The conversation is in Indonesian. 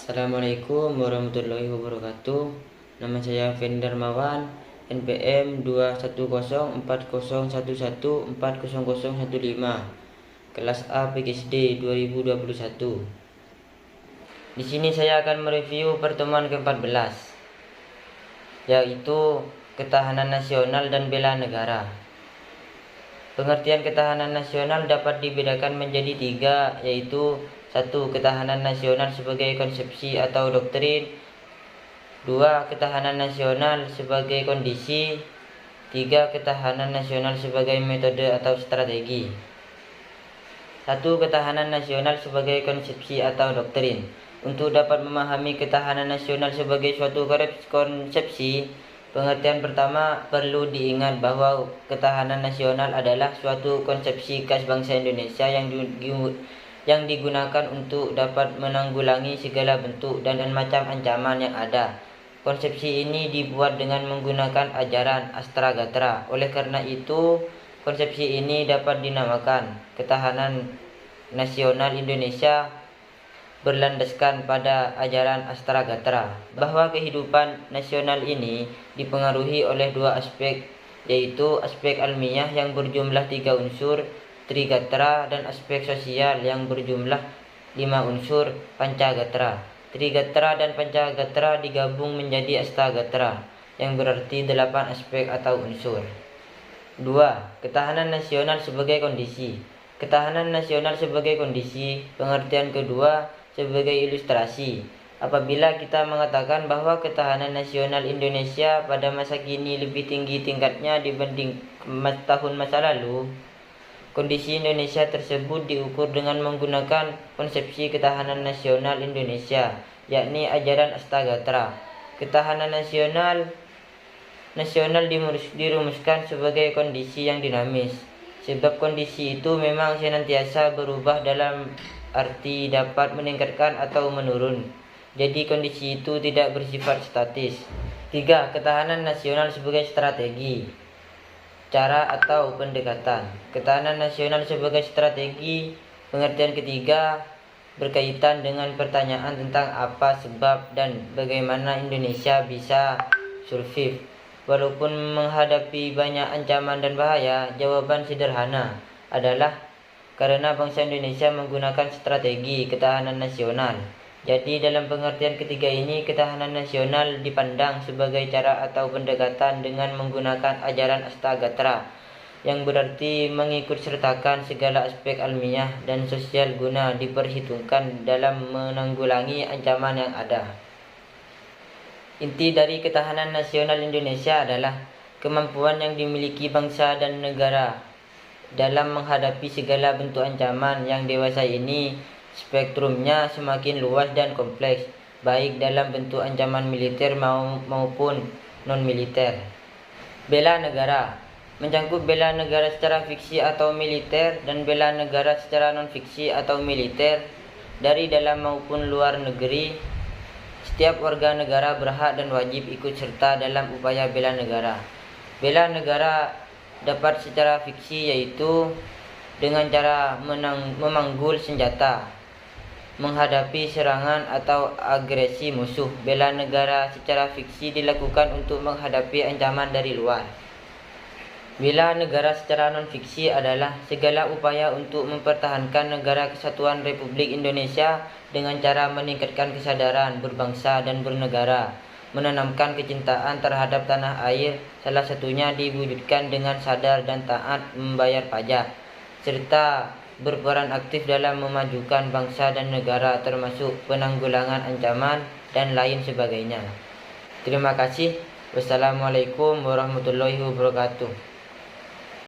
Assalamualaikum warahmatullahi wabarakatuh. Nama saya Fendi Darmawan, NPM 21040114015, kelas A PGSD 2021. Di sini saya akan mereview pertemuan ke-14, yaitu ketahanan nasional dan bela negara. Pengertian ketahanan nasional dapat dibedakan menjadi tiga, yaitu 1. Ketahanan nasional sebagai konsepsi atau doktrin. 2. Ketahanan nasional sebagai kondisi. 3. Ketahanan nasional sebagai metode atau strategi. 1. Ketahanan nasional sebagai konsepsi atau doktrin. Untuk dapat memahami ketahanan nasional sebagai suatu konsepsi, pengertian pertama perlu diingat bahwa ketahanan nasional adalah suatu konsepsi khas bangsa Indonesia yang digunakan untuk dapat menanggulangi segala bentuk dan macam ancaman yang ada. Konsepsi ini dibuat dengan menggunakan ajaran Astragatra. Oleh karena itu, konsepsi ini dapat dinamakan ketahanan nasional Indonesia berlandaskan pada ajaran Astragatra, bahwa kehidupan nasional ini dipengaruhi oleh dua aspek, yaitu aspek almiah yang berjumlah 3 unsur, Trigatra, dan aspek sosial yang berjumlah 5 unsur, Pancagatra. Trigatra dan Pancagatra digabung menjadi Astagatra, yang berarti 8 aspek atau unsur. 2. Ketahanan nasional sebagai kondisi. Ketahanan nasional sebagai kondisi, pengertian kedua sebagai ilustrasi. Apabila kita mengatakan bahwa ketahanan nasional Indonesia pada masa kini lebih tinggi tingkatnya dibanding tahun masa lalu, kondisi Indonesia tersebut diukur dengan menggunakan konsepsi ketahanan nasional Indonesia, yakni ajaran Astagatra. Ketahanan nasional dirumuskan sebagai kondisi yang dinamis, sebab kondisi itu memang senantiasa berubah dalam arti dapat meningkatkan atau menurun. Jadi kondisi itu tidak bersifat statis. 3. Ketahanan nasional sebagai strategi, cara atau pendekatan. Ketahanan nasional sebagai strategi, pengertian ketiga, berkaitan dengan pertanyaan tentang apa sebab dan bagaimana Indonesia bisa survive walaupun menghadapi banyak ancaman dan bahaya. Jawaban sederhana adalah karena bangsa Indonesia menggunakan strategi ketahanan nasional. Jadi dalam pengertian ketiga ini, ketahanan nasional dipandang sebagai cara atau pendekatan dengan menggunakan ajaran Astagatra, yang berarti mengikut sertakan segala aspek almiah dan sosial guna diperhitungkan dalam menanggulangi ancaman yang ada. Inti dari ketahanan nasional Indonesia adalah kemampuan yang dimiliki bangsa dan negara dalam menghadapi segala bentuk ancaman yang dewasa ini. Spektrumnya semakin luas dan kompleks, baik dalam bentuk ancaman militer maupun non-militer. Bela negara mencangkup bela negara secara fiksi atau militer dan bela negara secara non-fiksi atau militer. Dari dalam maupun luar negeri, setiap warga negara berhak dan wajib ikut serta dalam upaya bela negara. Bela negara dapat secara fiksi, yaitu dengan cara memanggul senjata menghadapi serangan atau agresi musuh. Bela negara secara fiksi dilakukan untuk menghadapi ancaman dari luar. Bela negara secara non-fiksi adalah segala upaya untuk mempertahankan negara kesatuan Republik Indonesia dengan cara meningkatkan kesadaran berbangsa dan bernegara, menanamkan kecintaan terhadap tanah air, salah satunya diwujudkan dengan sadar dan taat membayar pajak, serta berperan aktif dalam memajukan bangsa dan negara termasuk penanggulangan ancaman dan lain sebagainya. Terima kasih. Wassalamualaikum warahmatullahi wabarakatuh.